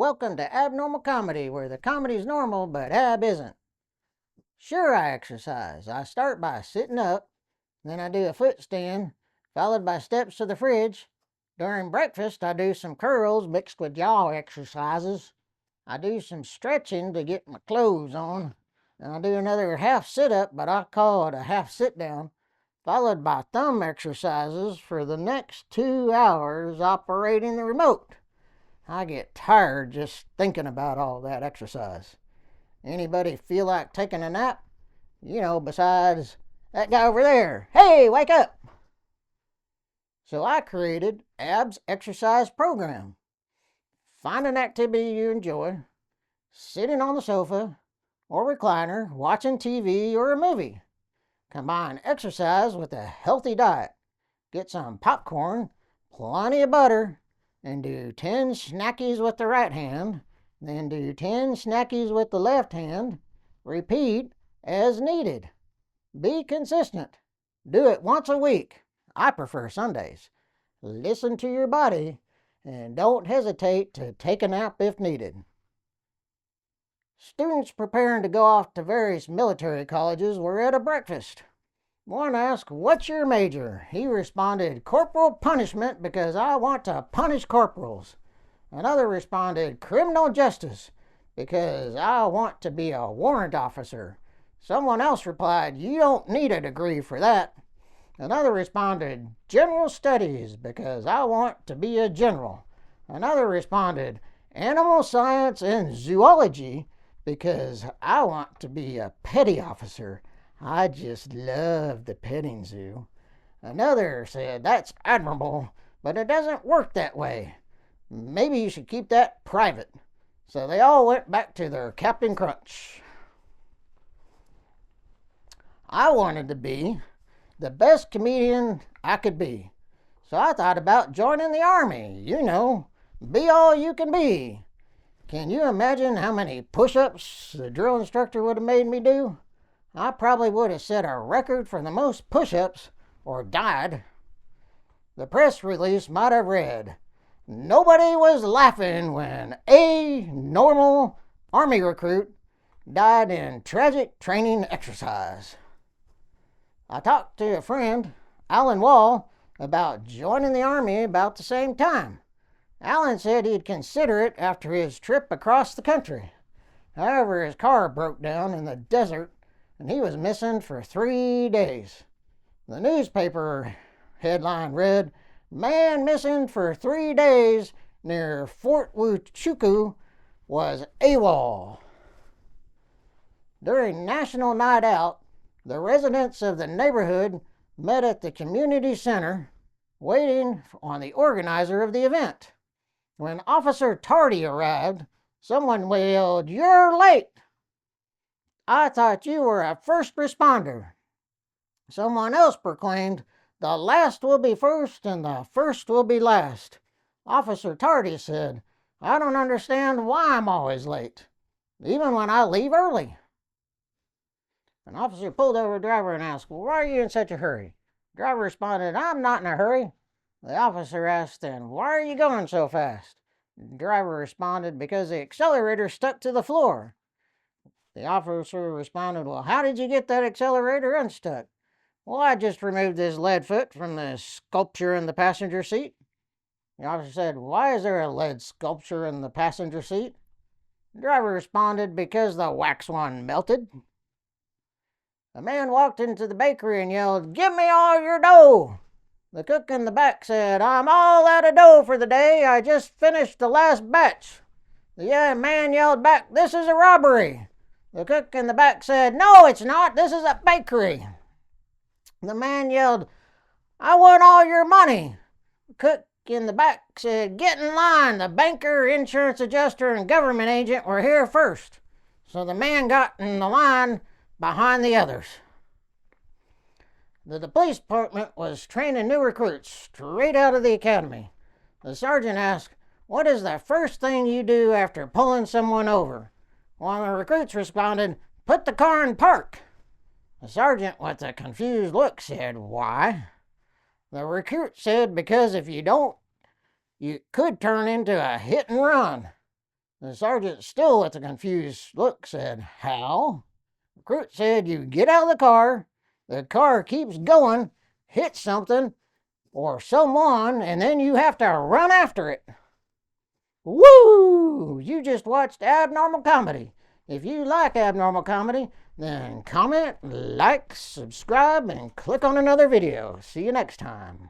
welcome to Abnormal Comedy, where the comedy's normal, but Ab isn't. Sure, I exercise. I start by sitting up, then I do a foot stand, followed by steps to the fridge. During breakfast, I do some curls mixed with yaw exercises. I do some stretching to get my clothes on. Then I do another half sit-up, but I call it a half sit-down, followed by thumb exercises for the next 2 hours operating the remote. I get tired just thinking about all that exercise. Anybody feel like taking a nap? Besides that guy over there. Hey, wake up! So I created Ab's exercise program. Find an activity you enjoy, sitting on the sofa or recliner, watching TV or a movie. Combine exercise with a healthy diet. Get some popcorn, plenty of butter, and do 10 snackies with the right hand, then do 10 snackies with the left hand. Repeat as needed. Be consistent. Do it once a week. I prefer Sundays. Listen to your body and don't hesitate to take a nap if needed. Students preparing to go off to various military colleges were at a breakfast. One asked, "What's your major?" He responded, "Corporal punishment, because I want to punish corporals." Another responded, "Criminal justice, because I want to be a warrant officer." Someone else replied, "You don't need a degree for that." Another responded, "General studies, because I want to be a general." Another responded, "Animal science and zoology, because I want to be a petty officer. I just love the petting zoo." Another said, "That's admirable, but it doesn't work that way. Maybe you should keep that private." So they all went back to their Captain Crunch. I wanted to be the best comedian I could be. So I thought about joining the army. Be all you can be. Can you imagine how many push-ups the drill instructor would have made me do? I probably would have set a record for the most push-ups or died. The press release might have read, "Nobody was laughing when a normal Army recruit died in tragic training exercise." I talked to a friend, Alan Wall, about joining the Army about the same time. Alan said he'd consider it after his trip across the country. However, his car broke down in the desert and he was missing for 3 days. The newspaper headline read, "Man missing for 3 days near Fort Huachuca was AWOL." During National Night Out, the residents of the neighborhood met at the community center waiting on the organizer of the event. When Officer Tardy arrived, someone wailed, "You're late! I thought you were a first responder." Someone else proclaimed, "The last will be first and the first will be last." Officer Tardy said, "I don't understand why I'm always late, even when I leave early." An officer pulled over a driver and asked, "Why are you in such a hurry?" The driver responded, "I'm not in a hurry." The officer asked, "Then why are you going so fast?" The driver responded, "Because the accelerator stuck to the floor." The officer responded, "Well, how did you get that accelerator unstuck?" "Well, I just removed this lead foot from the sculpture in the passenger seat." The officer said, "Why is there a lead sculpture in the passenger seat?" The driver responded, "Because the wax one melted." A man walked into the bakery and yelled, "Give me all your dough." The cook in the back said, "I'm all out of dough for the day. I just finished the last batch." The man yelled back, "This is a robbery." The cook in the back said, "No, it's not. This is a bakery." The man yelled, "I want all your money." The cook in the back said, "Get in line. The banker, insurance adjuster, and government agent were here first." So the man got in the line behind the others. The police department was training new recruits straight out of the academy. The sergeant asked, "What is the first thing you do after pulling someone over?" One of the recruits responded, "Put the car in park." The sergeant, with a confused look, said, "Why?" The recruit said, "Because if you don't, you could turn into a hit and run." The sergeant, still with a confused look, said, "How?" Recruit said, "You get out of the car keeps going, hits something or someone, and then you have to run after it." Woo! You just watched Abnormal Comedy. If you like Abnormal Comedy, then comment, like, subscribe, and click on another video. See you next time.